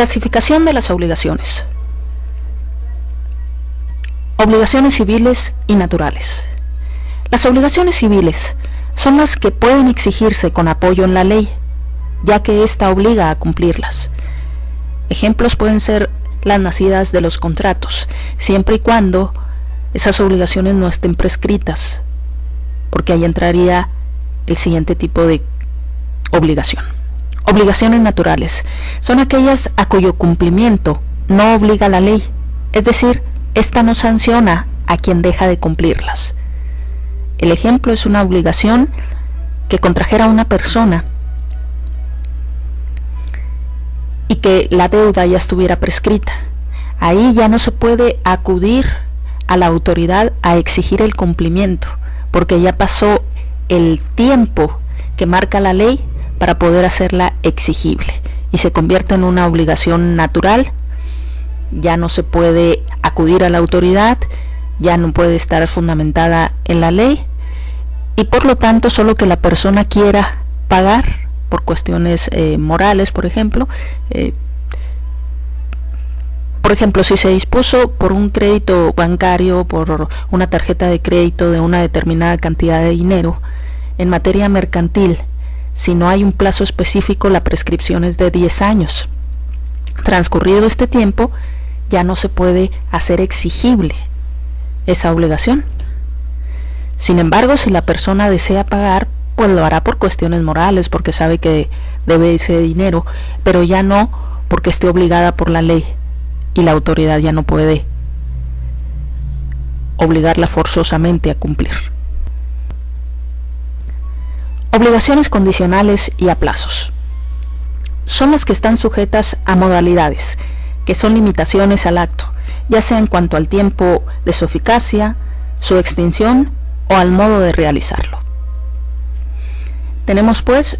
Clasificación de las obligaciones. Obligaciones civiles y naturales. Las obligaciones civiles son las que pueden exigirse con apoyo en la ley, ya que ésta obliga a cumplirlas. Ejemplos pueden ser las nacidas de los contratos, siempre y cuando esas obligaciones no estén prescritas, porque ahí entraría el siguiente tipo de obligación. Obligaciones naturales son aquellas a cuyo cumplimiento no obliga la ley, es decir, esta no sanciona a quien deja de cumplirlas. El ejemplo es una obligación que contrajera una persona y que la deuda ya estuviera prescrita. Ahí ya no se puede acudir a la autoridad a exigir el cumplimiento, porque ya pasó el tiempo que marca la ley para poder hacerla exigible y se convierte en una obligación natural. Ya no se puede acudir a la autoridad, ya no puede estar fundamentada en la ley y por lo tanto solo que la persona quiera pagar por cuestiones morales, por ejemplo, si se dispuso por un crédito bancario, por una tarjeta de crédito de una determinada cantidad de dinero, en materia mercantil, si no hay un plazo específico, la prescripción es de 10 años. Transcurrido este tiempo, ya no se puede hacer exigible esa obligación. Sin embargo, si la persona desea pagar, pues lo hará por cuestiones morales, porque sabe que debe ese dinero, pero ya no porque esté obligada por la ley y la autoridad ya no puede obligarla forzosamente a cumplir. Obligaciones condicionales y a plazos. Son las que están sujetas a modalidades, que son limitaciones al acto, ya sea en cuanto al tiempo de su eficacia, su extinción o al modo de realizarlo. Tenemos pues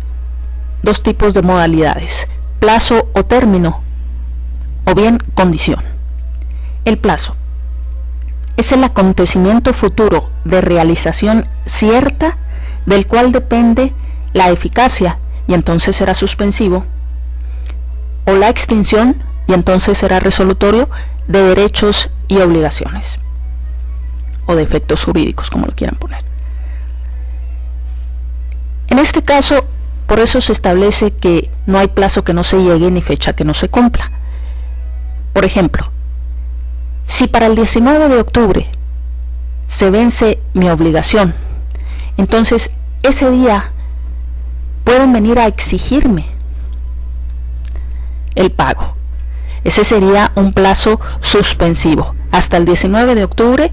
dos tipos de modalidades: plazo o término, o bien condición. El plazo es el acontecimiento futuro de realización cierta del cual depende la eficacia y entonces será suspensivo, o la extinción y entonces será resolutorio de derechos y obligaciones, o de efectos jurídicos, como lo quieran poner. En este caso, por eso se establece que no hay plazo que no se llegue ni fecha que no se cumpla. Por ejemplo, si para el 19 de octubre se vence mi obligación, entonces ese día pueden venir a exigirme el pago. Ese sería un plazo suspensivo. Hasta el 19 de octubre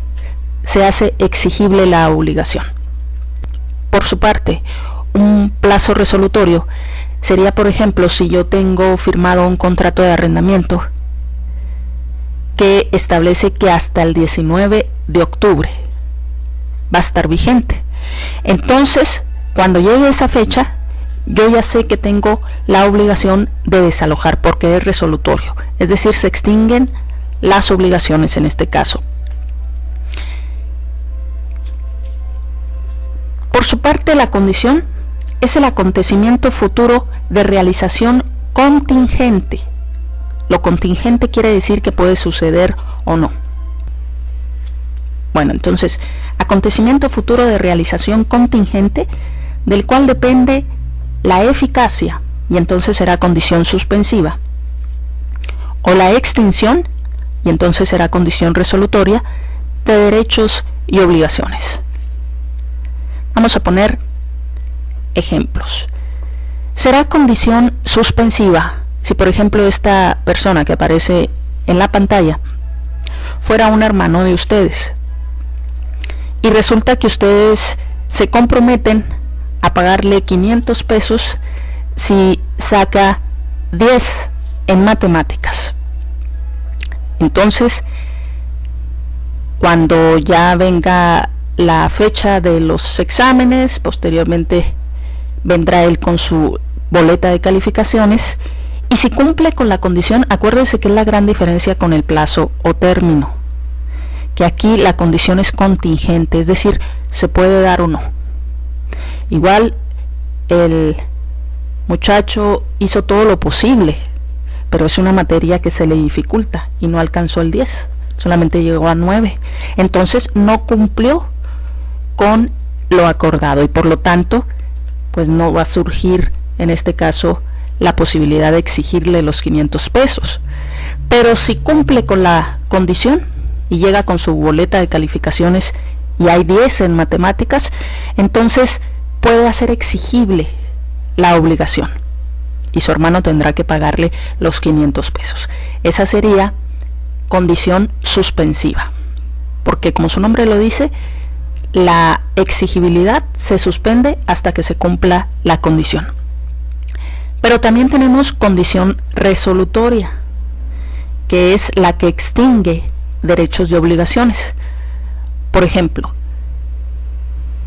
se hace exigible la obligación. Por su parte, un plazo resolutorio sería, por ejemplo, si yo tengo firmado un contrato de arrendamiento que establece que hasta el 19 de octubre va a estar vigente. Entonces, cuando llegue esa fecha, yo ya sé que tengo la obligación de desalojar porque es resolutorio, es decir, se extinguen las obligaciones en este caso. Por su parte, la condición es el acontecimiento futuro de realización contingente. Lo contingente quiere decir que puede suceder o no. Bueno, entonces, acontecimiento futuro de realización contingente del cual depende la eficacia y entonces será condición suspensiva, o la extinción y entonces será condición resolutoria de derechos y obligaciones. Vamos a poner ejemplos. Será condición suspensiva si, por ejemplo, esta persona que aparece en la pantalla fuera un hermano de ustedes y resulta que ustedes se comprometen a pagarle 500 pesos si saca 10 en matemáticas. Entonces, cuando ya venga la fecha de los exámenes, posteriormente vendrá él con su boleta de calificaciones y si cumple con la condición, acuérdense que es la gran diferencia con el plazo o término, que aquí la condición es contingente, es decir, se puede dar o no. Igual el muchacho hizo todo lo posible pero es una materia que se le dificulta y no alcanzó el 10, solamente llegó a 9. Entonces no cumplió con lo acordado y por lo tanto pues no va a surgir en este caso la posibilidad de exigirle los 500 pesos. Pero si cumple con la condición y llega con su boleta de calificaciones y hay 10 en matemáticas, entonces puede hacer exigible la obligación y su hermano tendrá que pagarle los 500 pesos. Esa sería condición suspensiva, porque como su nombre lo dice, la exigibilidad se suspende hasta que se cumpla la condición. Pero también tenemos condición resolutoria, que es la que extingue derechos y obligaciones. Por ejemplo,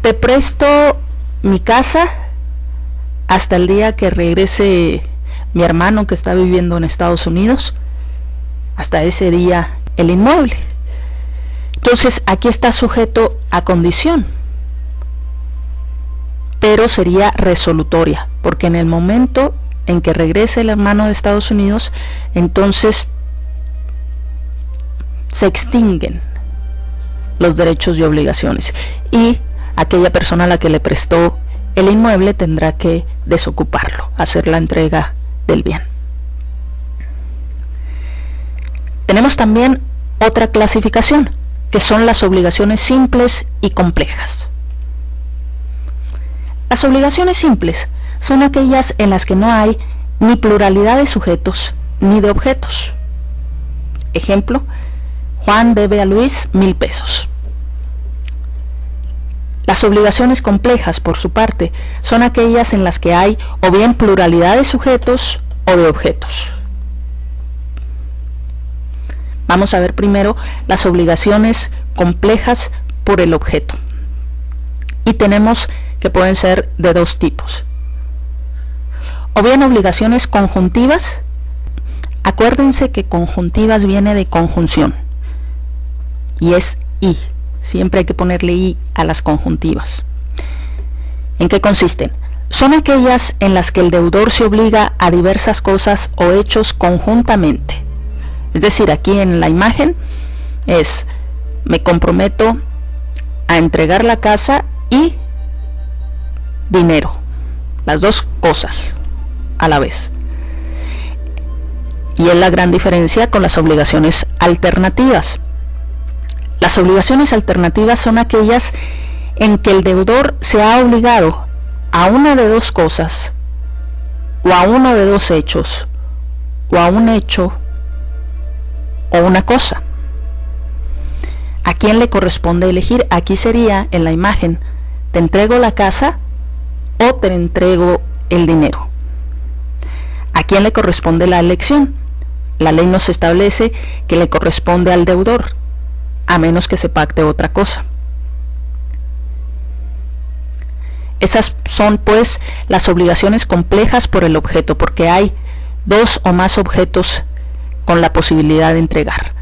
te presto mi casa hasta el día que regrese mi hermano que está viviendo en Estados Unidos, hasta ese día el inmueble. Entonces aquí está sujeto a condición, pero sería resolutoria, porque en el momento en que regrese el hermano de Estados Unidos, entonces se extinguen los derechos y obligaciones y aquella persona a la que le prestó el inmueble tendrá que desocuparlo, hacer la entrega del bien. Tenemos también otra clasificación, que son las obligaciones simples y complejas. Las obligaciones simples son aquellas en las que no hay ni pluralidad de sujetos ni de objetos. Ejemplo, Juan debe a Luis 1,000 pesos. Las obligaciones complejas, por su parte, son aquellas en las que hay o bien pluralidad de sujetos o de objetos. Vamos a ver primero las obligaciones complejas por el objeto. Y tenemos que pueden ser de dos tipos. O bien obligaciones conjuntivas. Acuérdense que conjuntivas viene de conjunción. Y es y. Siempre hay que ponerle i a las conjuntivas. ¿En qué consisten? Son aquellas en las que el deudor se obliga a diversas cosas o hechos conjuntamente. Es decir, aquí en la imagen es, me comprometo a entregar la casa y dinero. Las dos cosas a la vez. Y es la gran diferencia con las obligaciones alternativas. Las obligaciones alternativas son aquellas en que el deudor se ha obligado a una de dos cosas, o a uno de dos hechos, o a un hecho, o una cosa. ¿A quién le corresponde elegir? Aquí sería, en la imagen, te entrego la casa o te entrego el dinero. ¿A quién le corresponde la elección? La ley nos establece que le corresponde al deudor, a menos que se pacte otra cosa. Esas son pues las obligaciones complejas por el objeto, porque hay dos o más objetos con la posibilidad de entregar.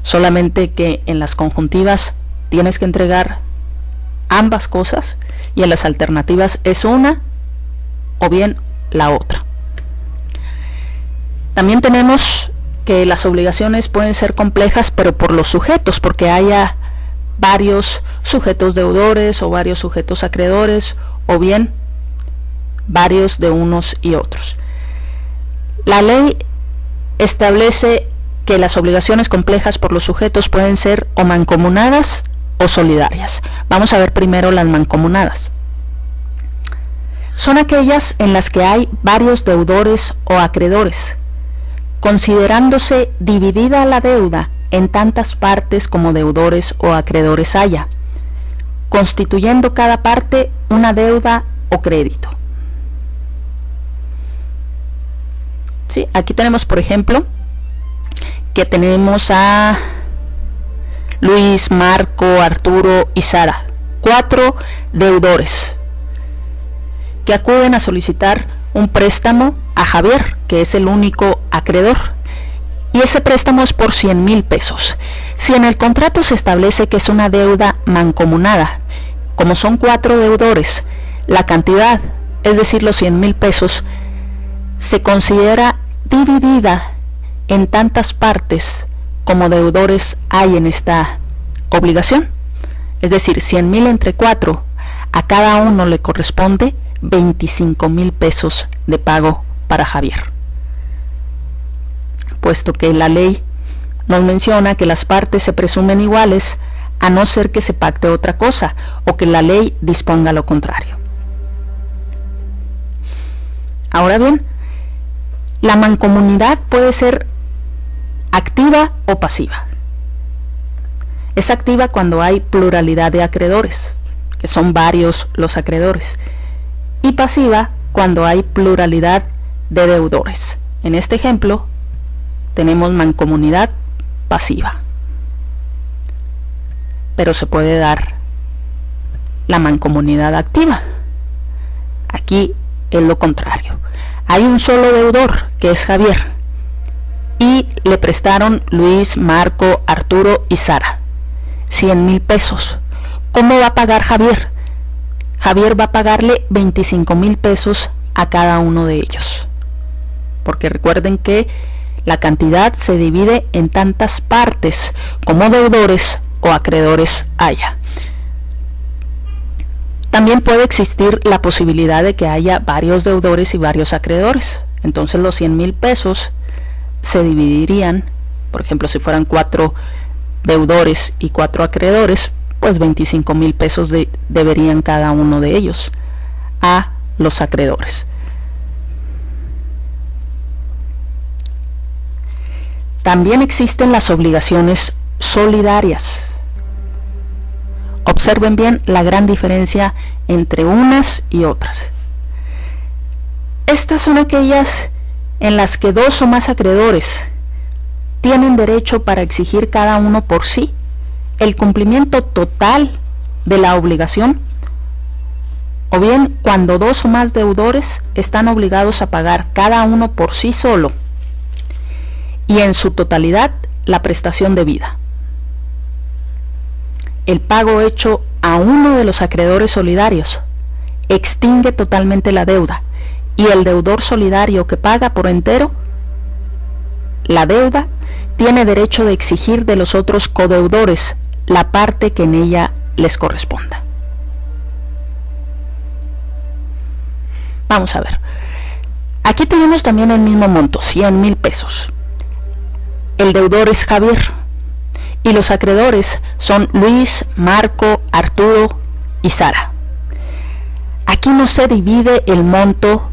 Solamente que en las conjuntivas tienes que entregar ambas cosas y en las alternativas es una o bien la otra. También tenemos que las obligaciones pueden ser complejas, pero por los sujetos, porque haya varios sujetos deudores o varios sujetos acreedores, o bien varios de unos y otros. La ley establece que las obligaciones complejas por los sujetos pueden ser o mancomunadas o solidarias. Vamos a ver primero las mancomunadas. Son aquellas en las que hay varios deudores o acreedores, considerándose dividida la deuda en tantas partes como deudores o acreedores haya, constituyendo cada parte una deuda o crédito. ¿Sí? Aquí tenemos, por ejemplo, que tenemos a Luis, Marco, Arturo y Sara, 4 deudores que acuden a solicitar un préstamo a Javier, que es el único acreedor, y ese préstamo es por 100,000 pesos. Si en el contrato se establece que es una deuda mancomunada, como son 4 deudores, la cantidad, es decir, los 100,000 pesos, se considera dividida en tantas partes como deudores hay en esta obligación. Es decir, 100,000 entre 4, a cada uno le corresponde 25,000 pesos de pago para Javier. Puesto que la ley nos menciona que las partes se presumen iguales, a no ser que se pacte otra cosa o que la ley disponga lo contrario. Ahora bien, la mancomunidad puede ser activa o pasiva. Es activa cuando hay pluralidad de acreedores, que son varios los acreedores, y pasiva cuando hay pluralidad de deudores. En este ejemplo tenemos mancomunidad pasiva, pero se puede dar la mancomunidad activa. Aquí es lo contrario. Hay un solo deudor, que es Javier, y le prestaron Luis, Marco, Arturo y Sara 100,000 pesos. ¿Cómo va a pagar Javier? Javier va a pagarle 25,000 pesos a cada uno de ellos, porque recuerden que la cantidad se divide en tantas partes como deudores o acreedores haya. También puede existir la posibilidad de que haya varios deudores y varios acreedores. Entonces los 100,000 pesos se dividirían, por ejemplo, si fueran 4 deudores y 4 acreedores, pues 25,000 pesos deberían cada uno de ellos a los acreedores. También existen las obligaciones solidarias. Observen bien la gran diferencia entre unas y otras. Estas son aquellas en las que 2 o más acreedores tienen derecho para exigir cada uno por sí el cumplimiento total de la obligación, o bien cuando 2 o más deudores están obligados a pagar cada uno por sí solo y en su totalidad la prestación debida. El pago hecho a uno de los acreedores solidarios extingue totalmente la deuda, y el deudor solidario que paga por entero la deuda tiene derecho de exigir de los otros codeudores la parte que en ella les corresponda. Vamos a ver. Aquí tenemos también el mismo monto, 100,000 pesos. El deudor es Javier y los acreedores son Luis, Marco, Arturo y Sara. Aquí no se divide el monto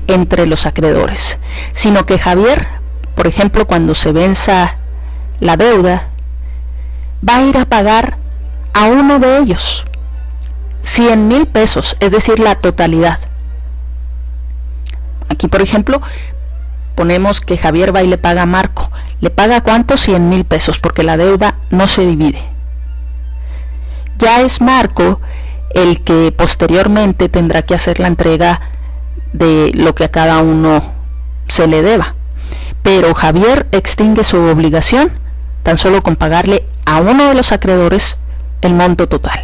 entre los acreedores, sino que Javier, por ejemplo, cuando se venza la deuda, va a ir a pagar a uno de ellos 100,000 pesos, es decir, la totalidad. Aquí, por ejemplo, ponemos que Javier va y le paga a Marco. ¿Le paga cuánto? 100,000 pesos, porque la deuda no se divide. Ya es Marco el que posteriormente tendrá que hacer la entrega de lo que a cada uno se le deba. Pero Javier extingue su obligación tan solo con pagarle a uno de los acreedores el monto total.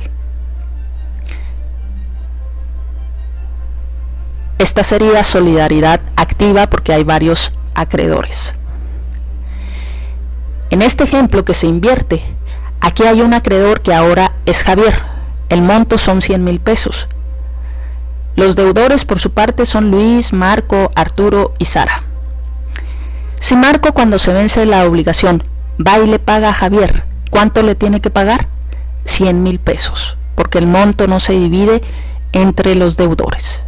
Esta sería solidaridad activa porque hay varios acreedores. En este ejemplo que se invierte, aquí hay un acreedor que ahora es Javier. El monto son 100,000 pesos. Los deudores por su parte son Luis, Marco, Arturo y Sara. Si Marco, cuando se vence la obligación, va y le paga a Javier, ¿cuánto le tiene que pagar? 100,000 pesos, porque el monto no se divide entre los deudores.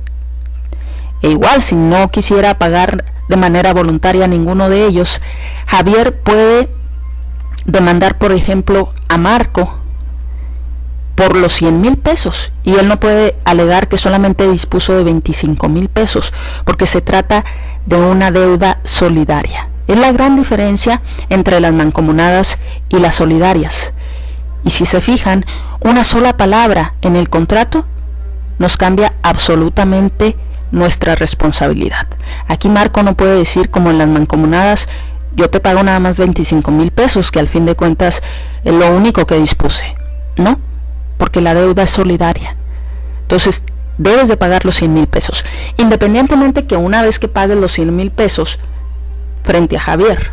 E igual, si no quisiera pagar de manera voluntaria a ninguno de ellos, Javier puede demandar, por ejemplo, a Marco por los 100,000 pesos, y él no puede alegar que solamente dispuso de 25,000 pesos, porque se trata de una deuda solidaria. Es la gran diferencia entre las mancomunadas y las solidarias. Y si se fijan, una sola palabra en el contrato nos cambia absolutamente nuestra responsabilidad. Aquí Marco no puede decir, como en las mancomunadas, yo te pago nada más 25,000 pesos, que al fin de cuentas es lo único que dispuse. No, porque la deuda es solidaria. Entonces debes de pagar los 100,000 pesos, independientemente que una vez que pagues los 100,000 pesos frente a Javier,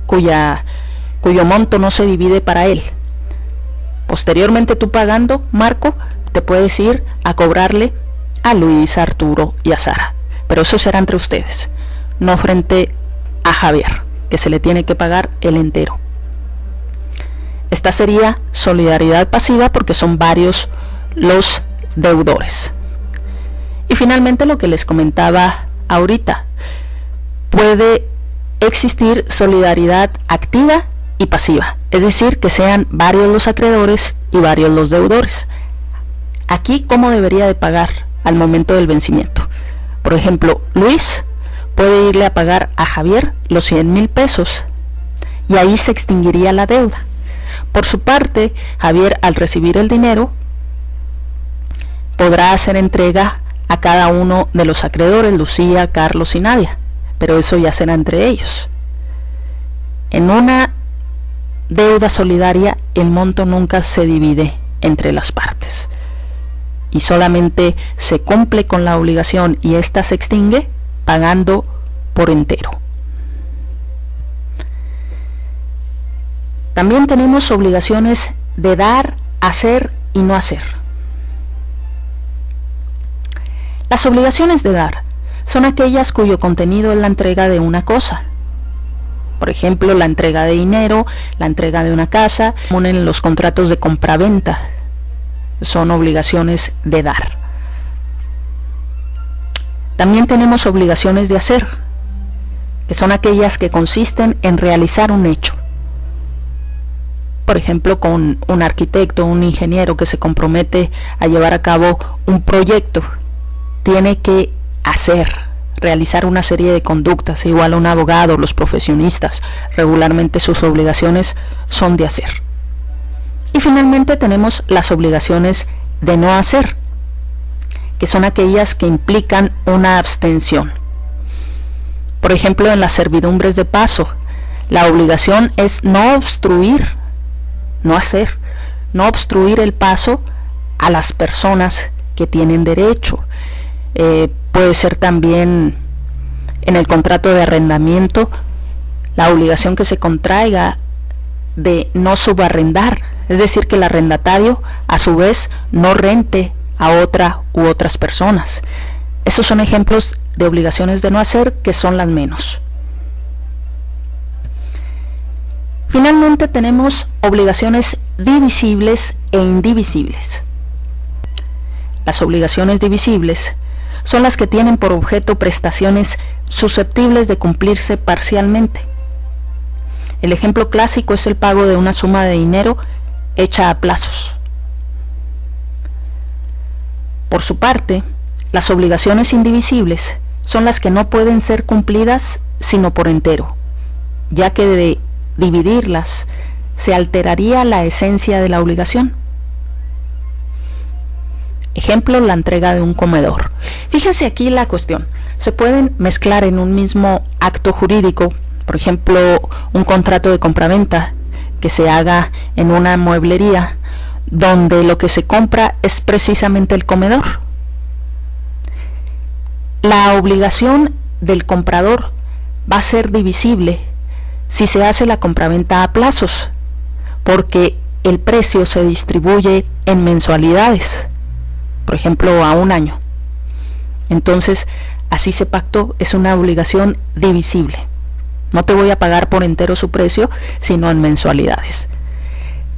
cuyo monto no se divide para él. Posteriormente tú pagando, Marco, te puedes ir a cobrarle a Luis, a Arturo y a Sara. Pero eso será entre ustedes, no frente a Javier, que se le tiene que pagar el entero. Esta sería solidaridad pasiva porque son varios los deudores. Y finalmente lo que les comentaba ahorita, puede existir solidaridad activa y pasiva, es decir, que sean varios los acreedores y varios los deudores. Aquí, ¿cómo debería de pagar al momento del vencimiento? Por ejemplo, Luis puede irle a pagar a Javier los 100,000 pesos y ahí se extinguiría la deuda. Por su parte, Javier, al recibir el dinero, podrá hacer entrega a cada uno de los acreedores, Lucía, Carlos y Nadia, pero eso ya será entre ellos. En una deuda solidaria, el monto nunca se divide entre las partes y solamente se cumple con la obligación y ésta se extingue pagando por entero. También tenemos obligaciones de dar, hacer y no hacer. Las obligaciones de dar son aquellas cuyo contenido es la entrega de una cosa. Por ejemplo, la entrega de dinero, la entrega de una casa, como en los contratos de compraventa, son obligaciones de dar. También tenemos obligaciones de hacer, que son aquellas que consisten en realizar un hecho. Por ejemplo, con un arquitecto, un ingeniero que se compromete a llevar a cabo un proyecto, tiene que realizar una serie de conductas. Igual a un abogado, los profesionistas, regularmente sus obligaciones son de hacer. Y finalmente tenemos las obligaciones de no hacer, que son aquellas que implican una abstención. Por ejemplo, en las servidumbres de paso, la obligación es no obstruir, no hacer, no obstruir el paso a las personas que tienen derecho. Puede ser también en el contrato de arrendamiento la obligación que se contraiga de no subarrendar, es decir, que el arrendatario a su vez no rente a otra u otras personas. Esos son ejemplos de obligaciones de no hacer, que son las menos. Finalmente tenemos obligaciones divisibles e indivisibles. Las obligaciones divisibles son las que tienen por objeto prestaciones susceptibles de cumplirse parcialmente. El ejemplo clásico es el pago de una suma de dinero hecha a plazos. Por su parte, las obligaciones indivisibles son las que no pueden ser cumplidas sino por entero, ya que de dividirlas se alteraría la esencia de la obligación. Ejemplo, la entrega de un comedor. Fíjense aquí la cuestión. Se pueden mezclar en un mismo acto jurídico, por ejemplo, un contrato de compraventa que se haga en una mueblería, donde lo que se compra es precisamente el comedor. La obligación del comprador va a ser divisible si se hace la compraventa a plazos, porque el precio se distribuye en mensualidades, por ejemplo, a un año. Entonces, así se pactó, es una obligación divisible. No te voy a pagar por entero su precio, sino en mensualidades.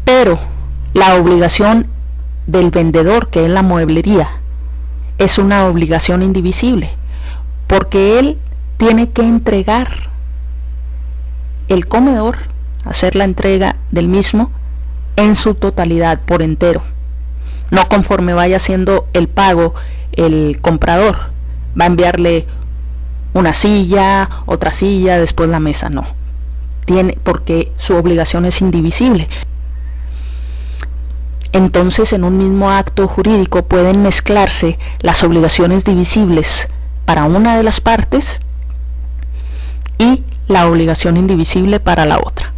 Pero la obligación del vendedor, que es la mueblería, es una obligación indivisible, porque él tiene que entregar el comedor, hacer la entrega del mismo en su totalidad, por entero. No conforme vaya haciendo el pago el comprador, va a enviarle una silla, otra silla, después la mesa, no. Porque su obligación es indivisible. Entonces, en un mismo acto jurídico pueden mezclarse las obligaciones divisibles para una de las partes y la obligación indivisible para la otra.